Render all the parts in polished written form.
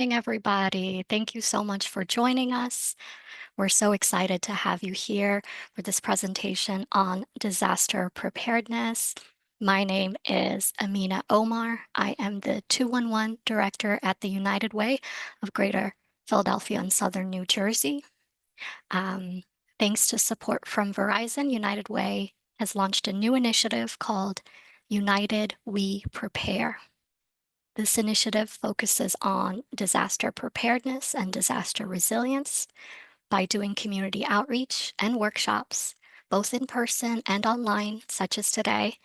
Everybody. Thank you so much for joining us. We're so excited to have you here for this presentation on disaster preparedness. My name is Amina Omar. I am the 211 director at the United Way of Greater Philadelphia and Southern New Jersey. Um, Thanks to support from Verizon, United Way has launched a new initiative called United We Prepare. This initiative focuses on disaster preparedness and disaster resilience by doing community outreach and workshops, both in person and online, such as today,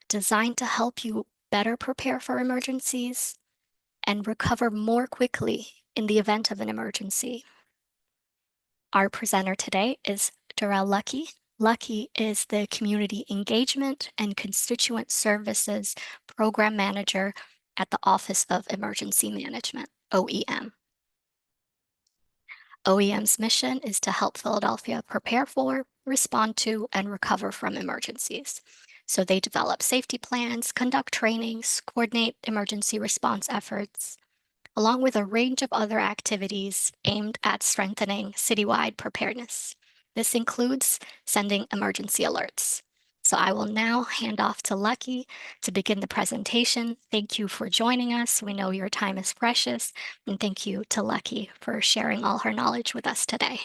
designed to help you better prepare for emergencies and recover more quickly in the event of an emergency. Our presenter today is Darrell Lucky. Lucky is the Community Engagement and Constituent Services Program Manager at the Office of Emergency Management, OEM. OEM's mission is to help Philadelphia prepare for, respond to, and recover from emergencies. So they develop safety plans, conduct trainings, coordinate emergency response efforts, along with a range of other activities aimed at strengthening citywide preparedness. This includes sending emergency alerts. So I will now hand off to Lucky to begin the presentation. Thank you for joining us. We know your time is precious, and thank you to Lucky for sharing all her knowledge with us today.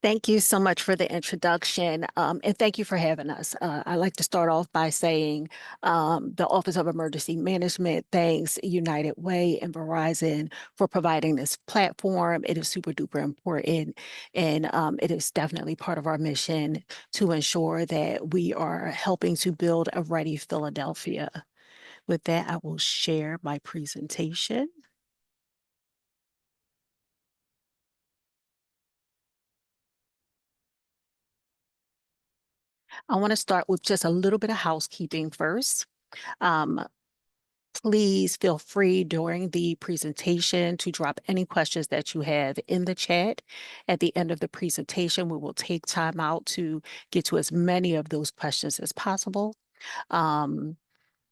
Thank you so much for the introduction, and thank you for having us. I'd like to start off by saying the Office of Emergency Management thanks United Way and Verizon for providing this platform. It is super duper important, and it is definitely part of our mission to ensure that we are helping to build a ready Philadelphia. With that, I will share my presentation. I want to start with just a little bit of housekeeping first. Um, Please feel free during the presentation to drop any questions that you have in the chat. At the end of the presentation, we will take time out to get to as many of those questions as possible. Um,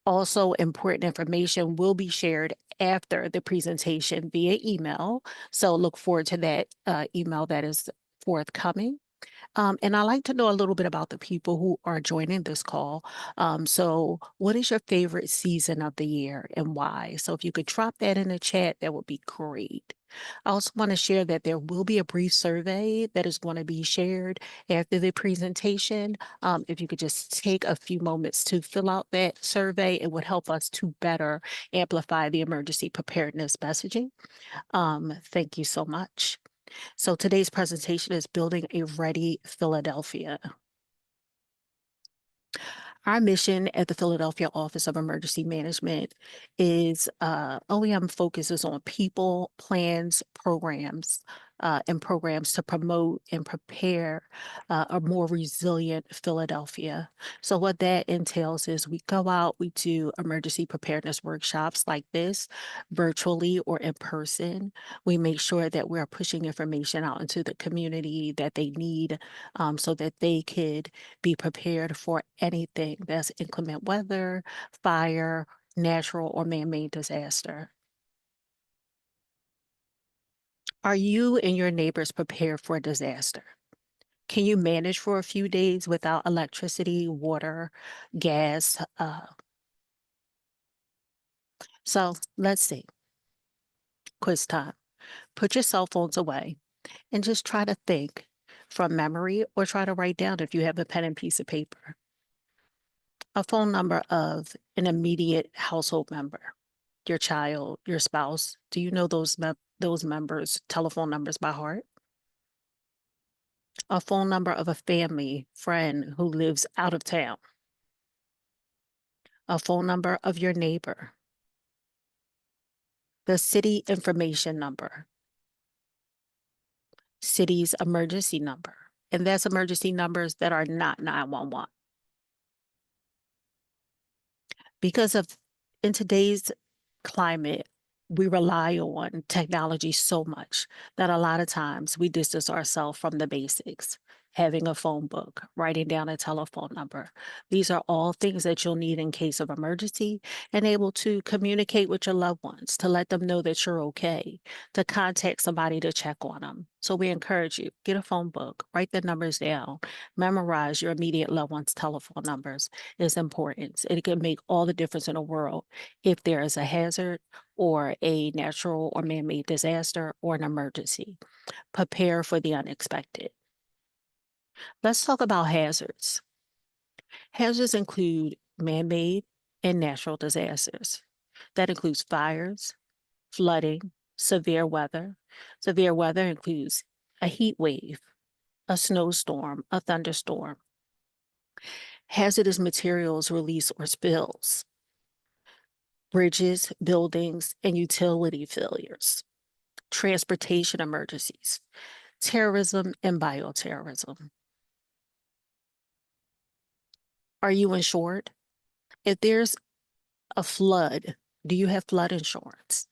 Also, important information will be shared after the presentation via email. So look forward to that email that is forthcoming. And I like to know a little bit about the people who are joining this call. So, what is your favorite season of the year and why? So, if you could drop that in the chat, that would be great. I also want to share that there will be a brief survey that is going to be shared after the presentation. If you could just take a few moments to fill out that survey, it would help us to better amplify the emergency preparedness messaging. Thank you so much. So today's presentation is Building a Ready Philadelphia. Our mission at the Philadelphia Office of Emergency Management is OEM focuses on people, plans, programs, and programs to promote and prepare a more resilient Philadelphia. So, what that entails is we go out, we do emergency preparedness workshops like this, virtually or in person. We make sure that we're pushing information out into the community that they need so that they could be prepared for anything that's inclement weather, fire, natural or man-made disaster. Are you and your neighbors prepared for a disaster? Can you manage for a few days without electricity, water, gas? So let's see. Quiz time. Put your cell phones away and just try to think from memory or try to write down if you have a pen and piece of paper. A phone number of an immediate household member, your child, your spouse. Do you know those members' telephone numbers by heart? A phone number of a family friend who lives out of town. A phone number of your neighbor. The city information number. City's emergency number. And that's emergency numbers that are not 911. Because of in today's climate, we rely on technology so much that a lot of times we distance ourselves from the basics. having a phone book, writing down a telephone number. These are all things that you'll need in case of emergency and able to communicate with your loved ones to let them know that you're okay, to contact somebody to check on them. So we encourage you, get a phone book, write the numbers down, memorize your immediate loved ones' telephone numbers is important. It can make all the difference in the world if there is a hazard or a natural or man-made disaster or an emergency. Prepare for the unexpected. Let's talk about hazards. Hazards include man made and natural disasters. That includes fires, flooding, severe weather. Severe weather includes a heat wave, a snowstorm, a thunderstorm, hazardous materials release or spills, bridges, buildings, and utility failures, transportation emergencies, terrorism, and bioterrorism. Are you insured? If there's a flood, do you have flood insurance?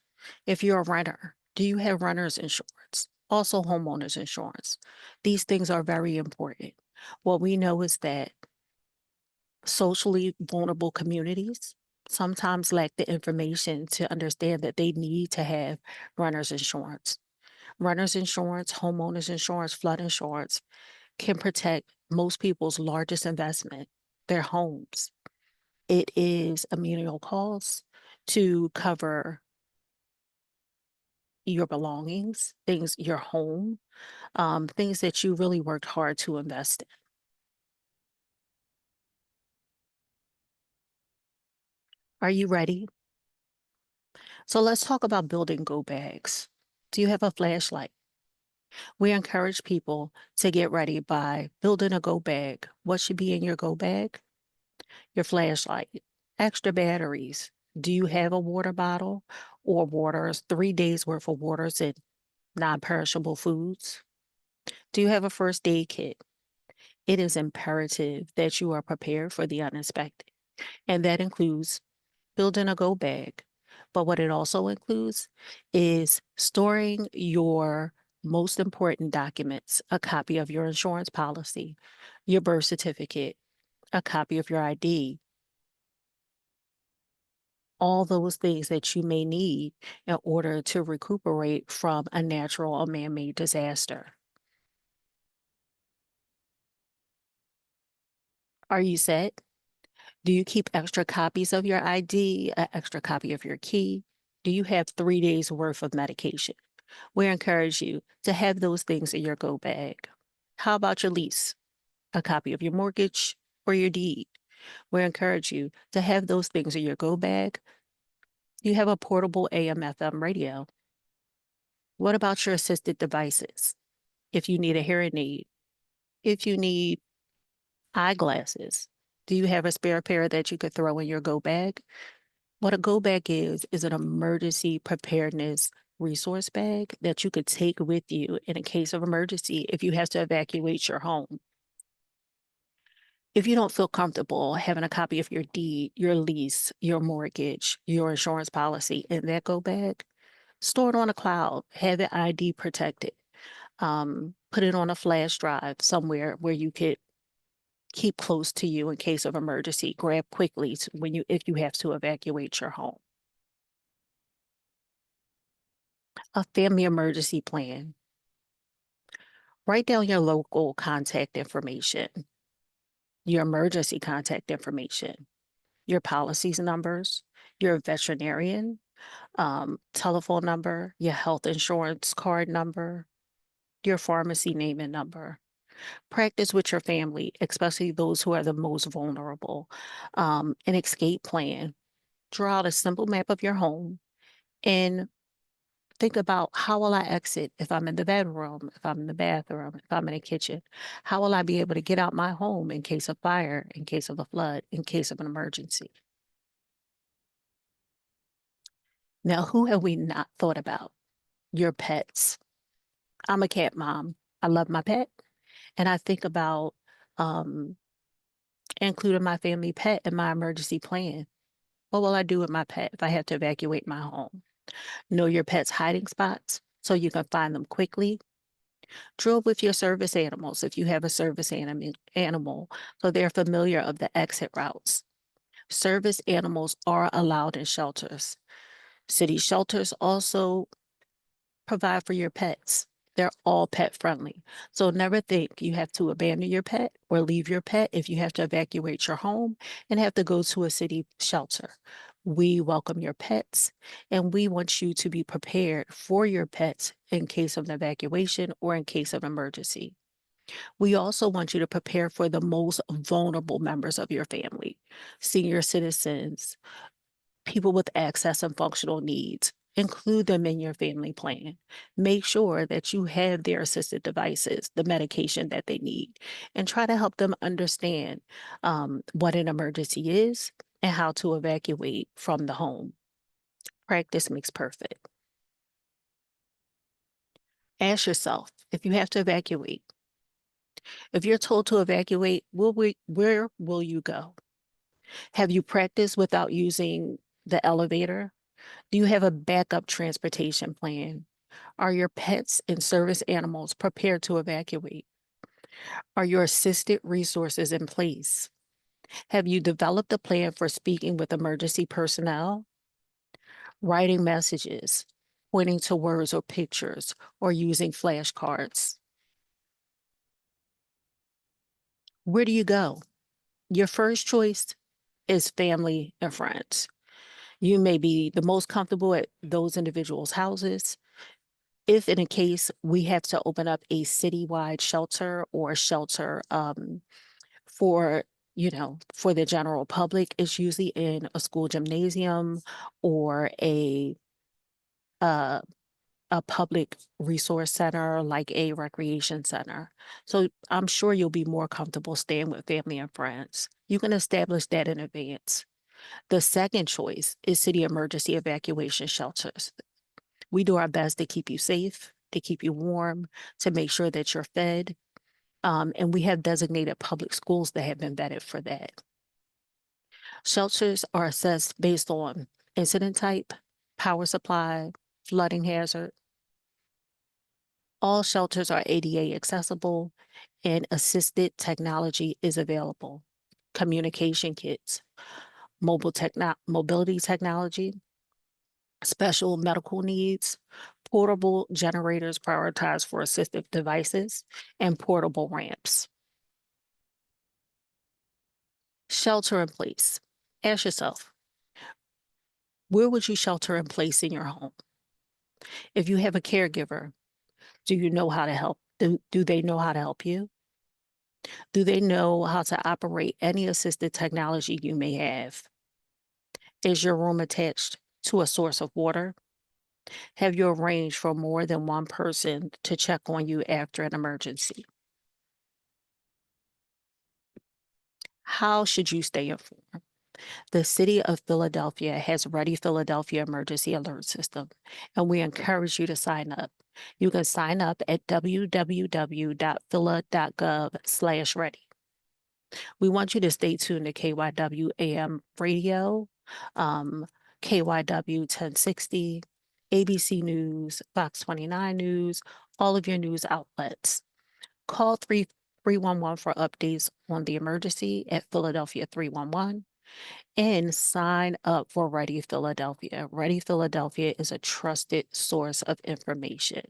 If you're a renter, do you have renter's insurance? Also, homeowner's insurance. These things are very important. What we know is that socially vulnerable communities sometimes lack the information to understand that they need to have renter's insurance. Renter's insurance, homeowner's insurance, flood insurance can protect most people's largest investment, their homes. It is a menial cost to cover your belongings, things, your home, things that you really worked hard to invest in. Are you ready? So let's talk about building go bags. Do you have a flashlight? We encourage people to get ready by building a go bag. What should be in your go bag? Your flashlight, extra batteries. Do you have a water bottle or waters, 3 days worth of waters and non-perishable foods? Do you have a first aid kit? It is imperative that you are prepared for the unexpected, and that includes building a go bag. But what it also includes is storing your most important documents, a copy of your insurance policy, your birth certificate, a copy of your ID, all those things that you may need in order to recuperate from a natural or man made disaster. Are you set? Do you keep extra copies of your ID, an extra copy of your key? Do you have 3 days worth of medication? We encourage you to have those things in your go bag. How about your lease? A copy of your mortgage or your deed? We encourage you to have those things in your go bag. You have a portable AM FM radio. What about your assisted devices? If you need a hearing aid, if you need eyeglasses, do you have a spare pair that you could throw in your go bag? What a go bag is an emergency preparedness resource bag that you could take with you in a case of emergency if you have to evacuate your home. If you don't feel comfortable having a copy of your deed, your lease, your mortgage, your insurance policy in that go bag, store it on a cloud, have it ID protected. Put it on a flash drive somewhere where you could keep close to you in case of emergency. Grab quickly when you if you have to evacuate your home. A family emergency plan. Write down your local contact information, your emergency contact information, your policies numbers, your veterinarian telephone number, your health insurance card number, your pharmacy name and number. Practice with your family, especially those who are the most vulnerable. An escape plan. Draw out a simple map of your home and think about how will I exit if I'm in the bedroom, if I'm in the bathroom, if I'm in the kitchen? How will I be able to get out my home in case of fire, in case of a flood, in case of an emergency? Now, who have we not thought about? Your pets. I'm a cat mom. I love my pet, and I think about um, including my family pet in my emergency plan. What will I do with my pet if I have to evacuate my home? Know your pet's hiding spots so you can find them quickly. Drill with your service animals if you have a animal, so they're familiar of the exit routes. Service animals are allowed in shelters. City shelters also provide for your pets. They're all pet friendly. So never think you have to abandon your pet or leave your pet if you have to evacuate your home and have to go to a city shelter. We welcome your pets and we want you to be prepared for your pets in case of an evacuation or in case of emergency. We also want you to prepare for the most vulnerable members of your family, senior citizens, people with access and functional needs. Include them in your family plan. Make sure that you have their assisted devices, the medication that they need, and try to help them understand what an emergency is and how to evacuate from the home. Practice makes perfect. Ask yourself if you have to evacuate, if you're told to evacuate, where will you go? Have you practiced without using the elevator? Do you have a backup transportation plan? Are your pets and service animals prepared to evacuate? Are your assisted resources in place? Have you developed a plan for speaking with emergency personnel? Writing messages, pointing to words or pictures, or using flashcards? Where do you go? Your first choice is family and friends. You may be the most comfortable at those individuals' houses. If in a case we have to open up a citywide shelter or a shelter for for the general public, it's usually in a school gymnasium or uh, a public resource center like a recreation center. So I'm sure you'll be more comfortable staying with family and friends. You can establish that in advance. The second choice is city emergency evacuation shelters. We do our best to keep you safe, to keep you warm, to make sure that you're fed. And we have designated public schools that have been vetted for that. Shelters are assessed based on incident type, power supply, flooding hazard. All shelters are ADA accessible and assisted technology is available. Communication kits, mobility technology, special medical needs, portable generators prioritized for assistive devices, and portable ramps. Shelter in place. Ask yourself, where would you shelter in place in your home? If you have a caregiver, do you know how to help? Do they know how to help you? Do they know how to operate any assisted technology you may have? Is your room attached to a source of water? Have you arranged for more than one person to check on you after an emergency? How should you stay informed? The city of Philadelphia has Ready Philadelphia Emergency Alert System, and we encourage you to sign up. You can sign up at www.phila.gov/ready. We want you to stay tuned to KYW AM radio, um, KYW 1060, ABC News, Fox 29 News, all of your news outlets. Call 311 for updates on the emergency at Philadelphia 311 and sign up for Ready Philadelphia. Ready Philadelphia is a trusted source of information.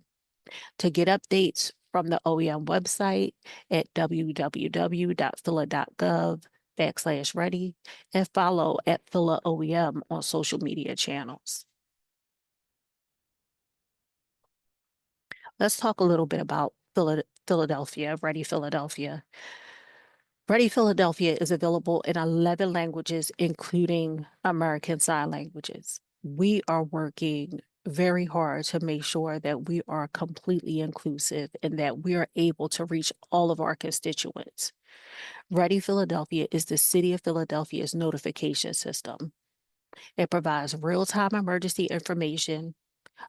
To get updates from the OEM website at www.phila.gov/ready and follow at Phila OEM on social media channels. Let's talk a little bit about Philadelphia, Ready Philadelphia. Ready Philadelphia is available in 11 languages, including American Sign Languages. We are working very hard to make sure that we are completely inclusive and that we are able to reach all of our constituents. Ready Philadelphia is the City of Philadelphia's notification system. It provides real time emergency information.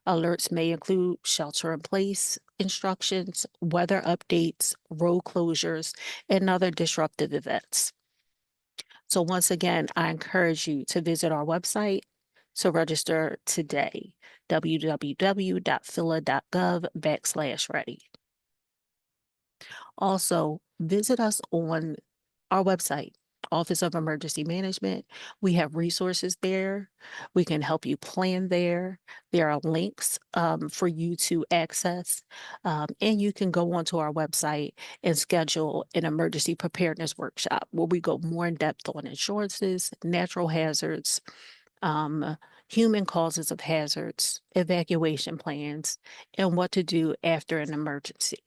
Alerts may include shelter in place instructions, weather updates, road closures, and other disruptive events. So, once again, I encourage you to visit our website to register today www.phila.gov/ready. Also, visit us on our website, Office of Emergency Management. We have resources there. We can help you plan there. There are links for you to access. And you can go onto our website and schedule an emergency preparedness workshop where we go more in depth on insurances, natural hazards, um, human causes of hazards, evacuation plans, and what to do after an emergency.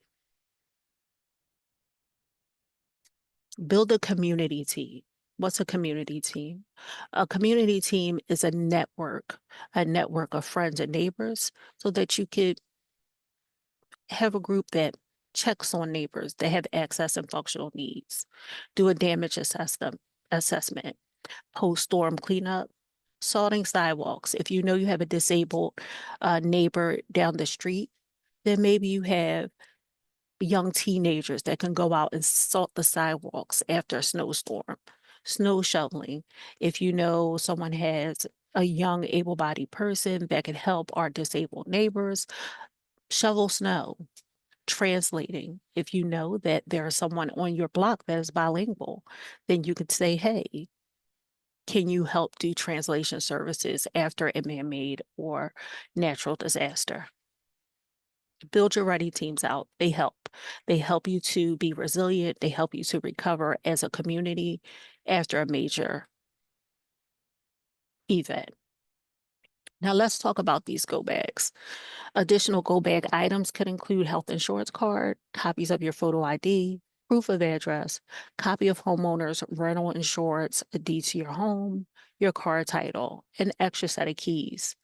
Build a community team. What's a community team? A community team is a network of friends and neighbors so that you could have a group that checks on neighbors that have access and functional needs. Do a assessment, post-storm cleanup, salting sidewalks. If you know you have a disabled neighbor down the street, then maybe you have young teenagers that can go out and salt the sidewalks after a snowstorm. Snow shoveling. If you know someone has a young able-bodied person that can help our disabled neighbors, shovel snow. Translating. If you know that there's someone on your block that is bilingual, then you could say, hey, can you help do translation services after a man-made or natural disaster? Build your ready teams out. They help. They help you to be resilient. They help you to recover as a community after a major event. Now let's talk about these go bags. Additional go bag items could include health insurance card, copies of your photo ID, proof of address, copy of homeowner's rental insurance, a deed to your home, your car title, an extra set of keys,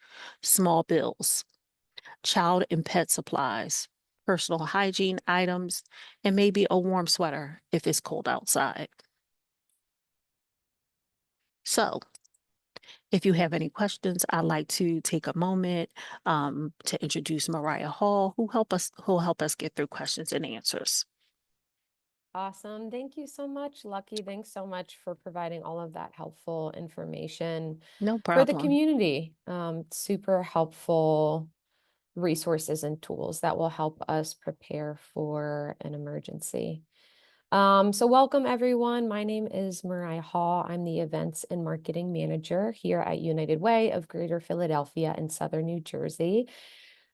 small bills, child and pet supplies, personal hygiene items, and maybe a warm sweater if it's cold outside. So, if you have any questions, I'd like to take a moment to introduce Mariah Hall, who'll help us get through questions and answers. Awesome. Thank you so much, Lucky. Thanks so much for providing all of that helpful information No for the problem. community. Super helpful resources and tools that will help us prepare for an emergency. So welcome everyone. My name is Mariah Hall. I'm the Events and Marketing Manager here at United Way of Greater Philadelphia and Southern New Jersey.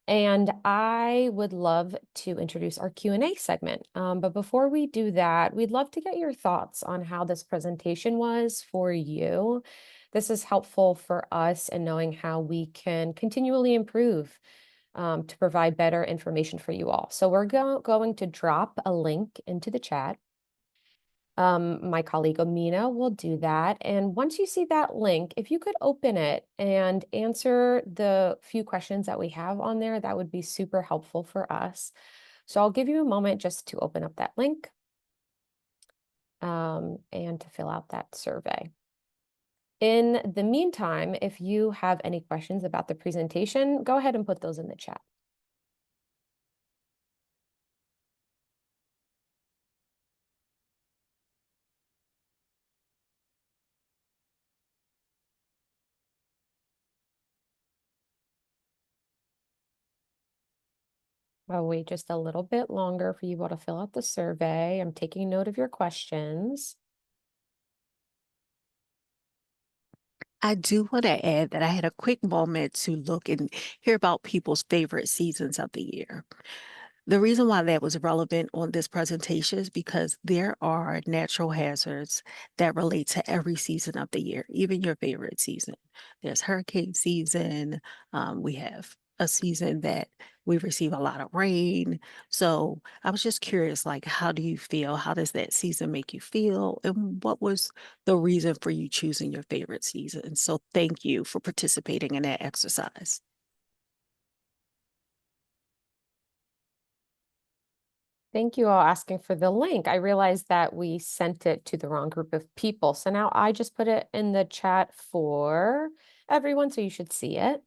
And I would love to introduce our Q&A segment. But before we do that, we'd love to get your thoughts on how this presentation was for you. This is helpful for us in knowing how we can continually improve to provide better information for you all. So we're going to drop a link into the chat. My colleague Amina will do that. And once you see that link, if you could open it and answer the few questions that we have on there, that would be super helpful for us. So I'll give you a moment just to open up that link and to fill out that survey. In the meantime, if you have any questions about the presentation, go ahead and put those in the chat. I'll wait just a little bit longer for you all to fill out the survey. I'm taking note of your questions. I do want to add that I had a quick moment to look and hear about people's favorite seasons of the year. The reason why that was relevant on this presentation is because there are natural hazards that relate to every season of the year, even your favorite season. There's hurricane season. We have a season that we receive a lot of rain. So I was just curious, like, how do you feel? How does that season make you feel? And what was the reason for you choosing your favorite season? So thank you for participating in that exercise. Thank you all asking for the link. I realized that we sent it to the wrong group of people. So now I just put it in the chat for everyone, so you should see it.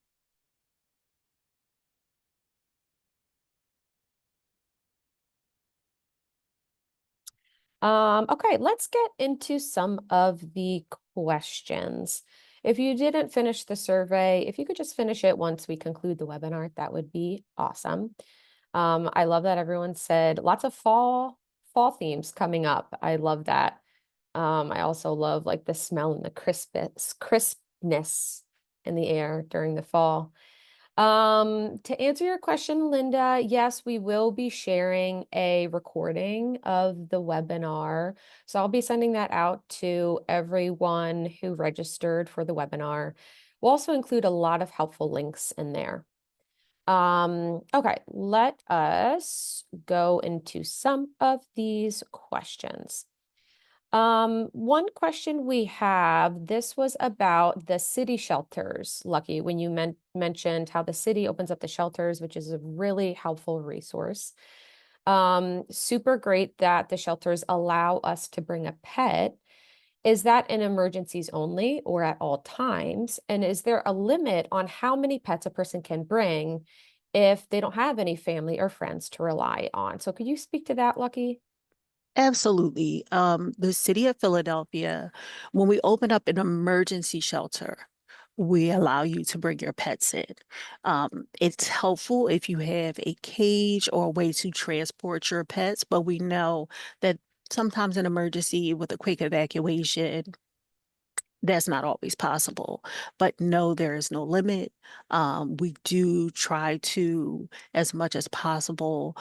Okay, let's get into some of the questions. If you didn't finish the survey, if you could just finish it once we conclude the webinar, that would be awesome. I love that everyone said lots of fall themes coming up. I love that. I also love like the smell and the crispness in the air during the fall. To answer your question, Linda, yes, we will be sharing a recording of the webinar. So I'll be sending that out to everyone who registered for the webinar. We'll also include a lot of helpful links in there. Okay, let us go into some of these questions. One question we have, this was about the city shelters, Lucky, when you mentioned how the city opens up the shelters, which is a really helpful resource. Super great that the shelters allow us to bring a pet. Is that in emergencies only or at all times? And is there a limit on how many pets a person can bring if they don't have any family or friends to rely on? So could you speak to that, Lucky? Absolutely. The city of Philadelphia, when we open up an emergency shelter, we allow you to bring your pets in. It's helpful if you have a cage or a way to transport your pets, but we know that sometimes an emergency with a quick evacuation, that's not always possible, but no, there is no limit. We do try to, as much as possible,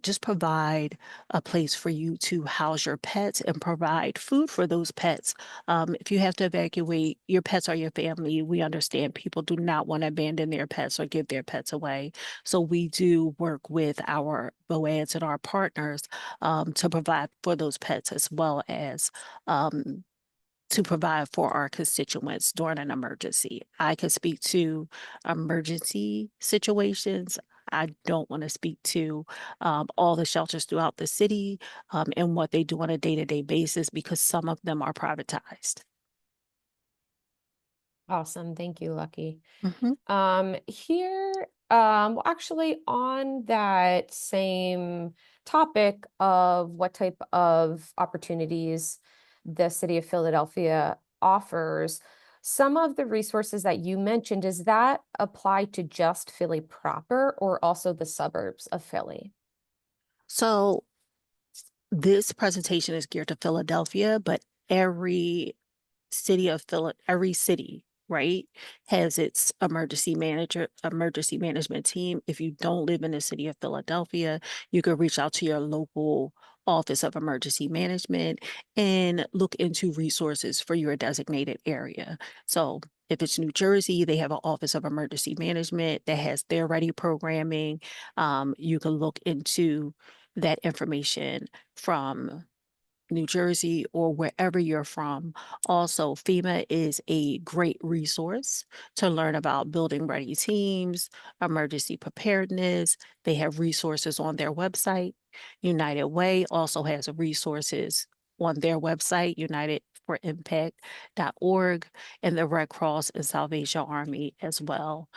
just provide a place for you to house your pets and provide food for those pets. If you have to evacuate, your pets are your family. We understand people do not want to abandon their pets or give their pets away. So we do work with our BOADs and our partners to provide for those pets as well as um, to provide for our constituents during an emergency. I can speak to emergency situations. I don't want to speak to all the shelters throughout the city and what they do on a day-to-day basis because some of them are privatized. Awesome. Thank you, Lucky. Mhm. Here, well, actually, on that same topic of what type of opportunities the city of Philadelphia offers, some of the resources that you mentioned, does that apply to just Philly proper or also the suburbs of Philly? So this presentation is geared to Philadelphia, but every city, right, has its emergency management team. If you don't live in the city of Philadelphia, you could reach out to your local office of emergency management and look into resources for your designated area. So if it's New Jersey, they have an office of emergency management that has their ready programming. You can look into that information from New Jersey or wherever you're from. Also, FEMA is a great resource to learn about building ready teams, emergency preparedness. They have resources on their website. United Way also has resources on their website, unitedforimpact.org, and the Red Cross and Salvation Army as well.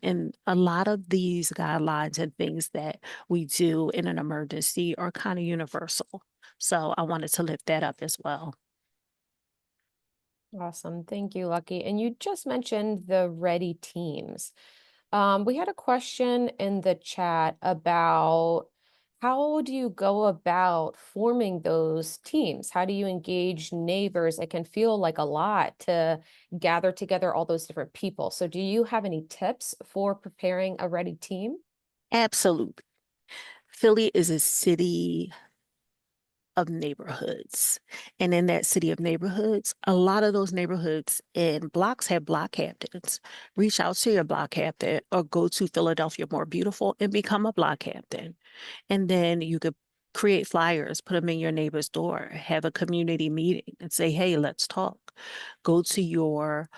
And a lot of these guidelines and things that we do in an emergency are kind of universal. So I wanted to lift that up as well. Awesome. Thank you, Lucky. And you just mentioned the ready teams. We had a question in the chat about how do you go about forming those teams? How do you engage neighbors? It can feel like a lot to gather together all those different people. So, do you have any tips for preparing a ready team? Absolutely. Philly is a city of neighborhoods. And in that city of neighborhoods, a lot of those neighborhoods and blocks have block captains. Reach out to your block captain or go to Philadelphia More Beautiful and become a block captain. And then you could create flyers, put them in your neighbor's door, have a community meeting and say, hey, let's talk. Go to your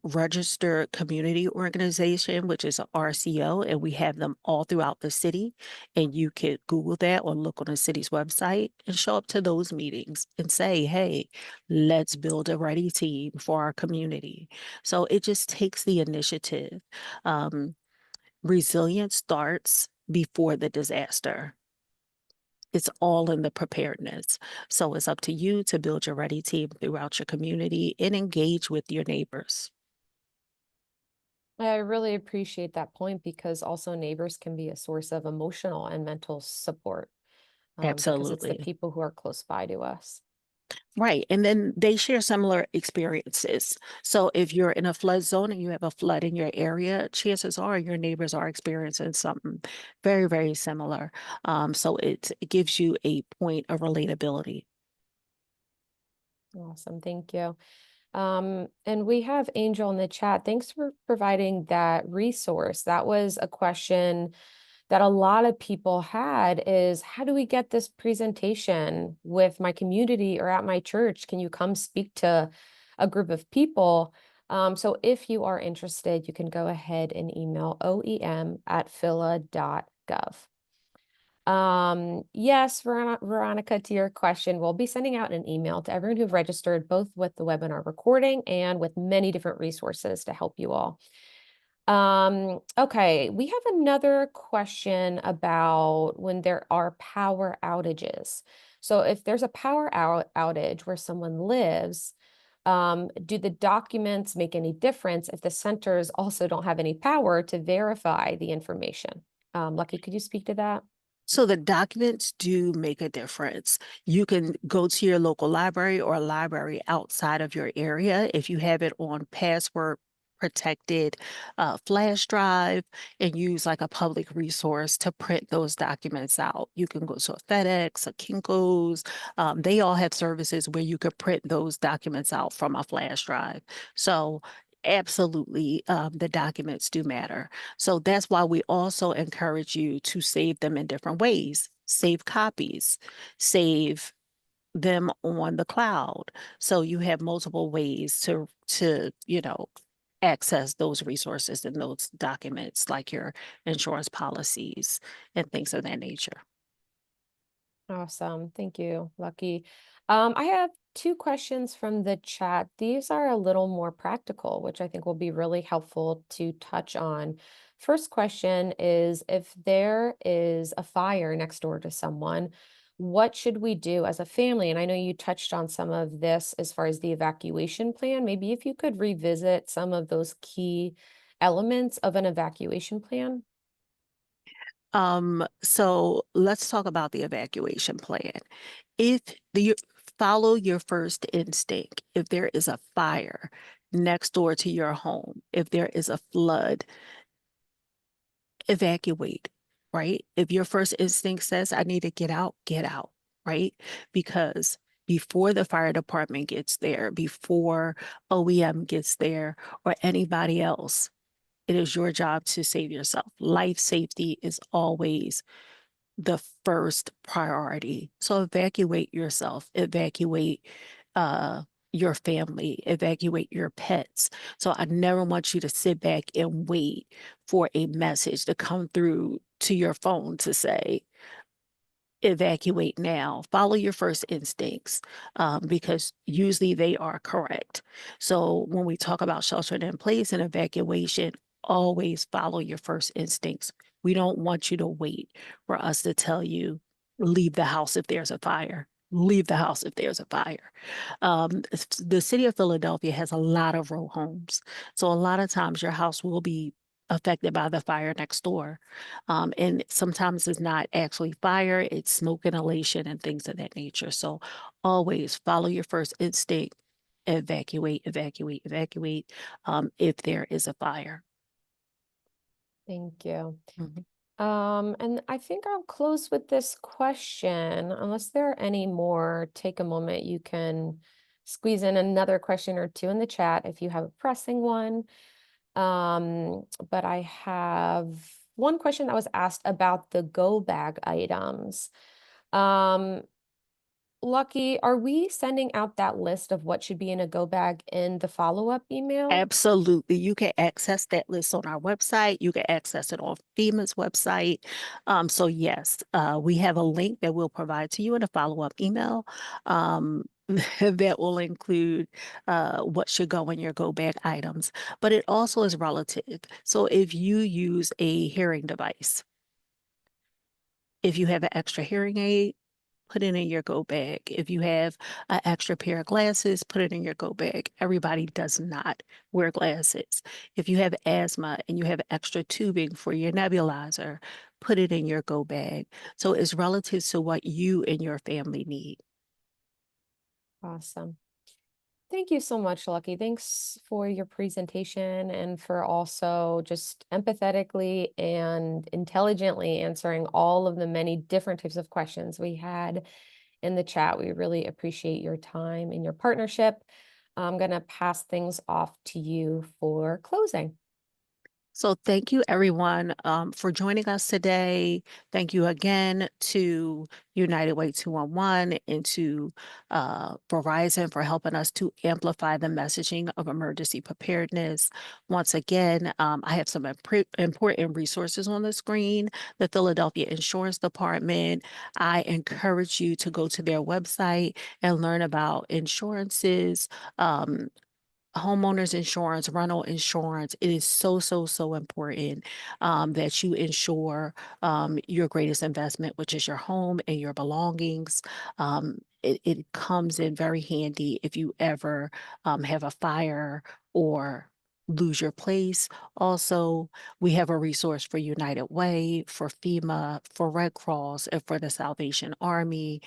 registered community organization, which is a RCO, and we have them all throughout the city. And you could Google that or look on the city's website and show up to those meetings and say, hey, let's build a ready team for our community. So it just takes the initiative. Um, Resilience starts before the disaster. It's all in the preparedness. So it's up to you to build your ready team throughout your community and engage with your neighbors. I really appreciate that point because also neighbors can be a source of emotional and mental support. because it's the Absolutely. people who are close by to us. Right. And then they share similar experiences. So if you're in a flood zone and you have a flood in your area, chances are your neighbors are experiencing something very, very similar. So it gives you a point of relatability. Awesome. Thank you. And we have Angel in the chat. Thanks for providing that resource. That was a question that a lot of people had is how do we get this presentation with my community or at my church? Can you come speak to a group of people? So if you are interested, you can go ahead and email oem@phila.gov. Yes, Veronica, to your question, we'll be sending out an email to everyone who've registered, both with the webinar recording and with many different resources to help you all. Okay, we have another question about when there are power outages. So if there's a power outage where someone lives, do the documents make any difference if the centers also don't have any power to verify the information? Lucky, could you speak to that? So the documents do make a difference. You can go to your local library or a library outside of your area if you have it on password protected flash drive and use like a public resource to print those documents out. You can go to a FedEx, a Kinko's. They all have services where you could print those documents out from a flash drive. So absolutely, the documents do matter. So that's why we also encourage you to save them in different ways. Save copies, save them on the cloud. So you have multiple ways to access those resources and those documents like your insurance policies and things of that nature. Awesome. Thank you, Lucky. I have two questions from the chat. These are a little more practical, which I think will be really helpful to touch on. First question is, if there is a fire next door to someone, what should we do as a family? And I know you touched on some of this as far as the evacuation plan. Maybe if you could revisit some of those key elements of an evacuation plan. So let's talk about the evacuation plan. If you follow your first instinct, if there is a fire next door to your home, if there is a flood, evacuate, right? If your first instinct says, I need to get out, right? Because before the fire department gets there, before OEM gets there, or anybody else, it is your job to save yourself. Life safety is always the first priority. So evacuate yourself, evacuate uh your family, evacuate your pets. So I never want you to sit back and wait for a message to come through to your phone to say, evacuate now. Follow your first instincts because usually they are correct. So when we talk about sheltering in place and evacuation, always follow your first instincts. We don't want you to wait for us to tell you, leave the house if there's a fire. Leave the house if there's a fire. The city of Philadelphia has a lot of row homes. So a lot of times your house will be affected by the fire next door. And sometimes it's not actually fire, it's smoke inhalation and things of that nature. So always follow your first instinct, evacuate, evacuate, evacuate if there is a fire. Thank you. Mhm. And I think I'll close with this question. Unless there are any more, take a moment. You can squeeze in another question or two in the chat if you have a pressing one. But I have one question that was asked about the go bag items. Um, Lucky, are we sending out that list of what should be in a go bag in the follow-up email? Absolutely. You can access that list on our website. You can access it on FEMA's website. So yes, we have a link that we'll provide to you in a follow-up email that will include what should go in your go bag items. But it also is relative. So if you use a hearing device, if you have an extra hearing aid, put it in your go bag. If you have an extra pair of glasses, put it in your go bag. Everybody does not wear glasses. If you have asthma and you have extra tubing for your nebulizer, put it in your go bag. So it's relative to what you and your family need. Awesome. Thank you so much, Lucky. Thanks for your presentation and for also just empathetically and intelligently answering all of the many different types of questions we had in the chat. We really appreciate your time and your partnership. I'm going to pass things off to you for closing. So thank you everyone for joining us today. Thank you again to United Way 211 and to Verizon for helping us to amplify the messaging of emergency preparedness. Once again, I have some important resources on the screen. The Philadelphia Insurance Department. I encourage you to go to their website and learn about insurances, homeowners insurance, rental insurance. It is so important that you insure your greatest investment, which is your home and your belongings. It comes in very handy if you ever have a fire or lose your place. Also, we have a resource for United Way, for FEMA, for Red Cross, and for the Salvation Army.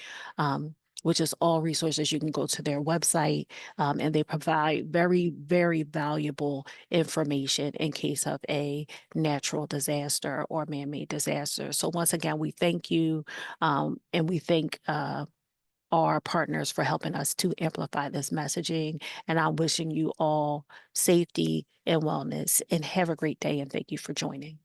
Which is all resources. You can go to their website and they provide very valuable information in case of a natural disaster or man-made disaster. So once again, we thank you and we thank our partners for helping us to amplify this messaging. And I'm wishing you all safety and wellness and have a great day. And thank you for joining.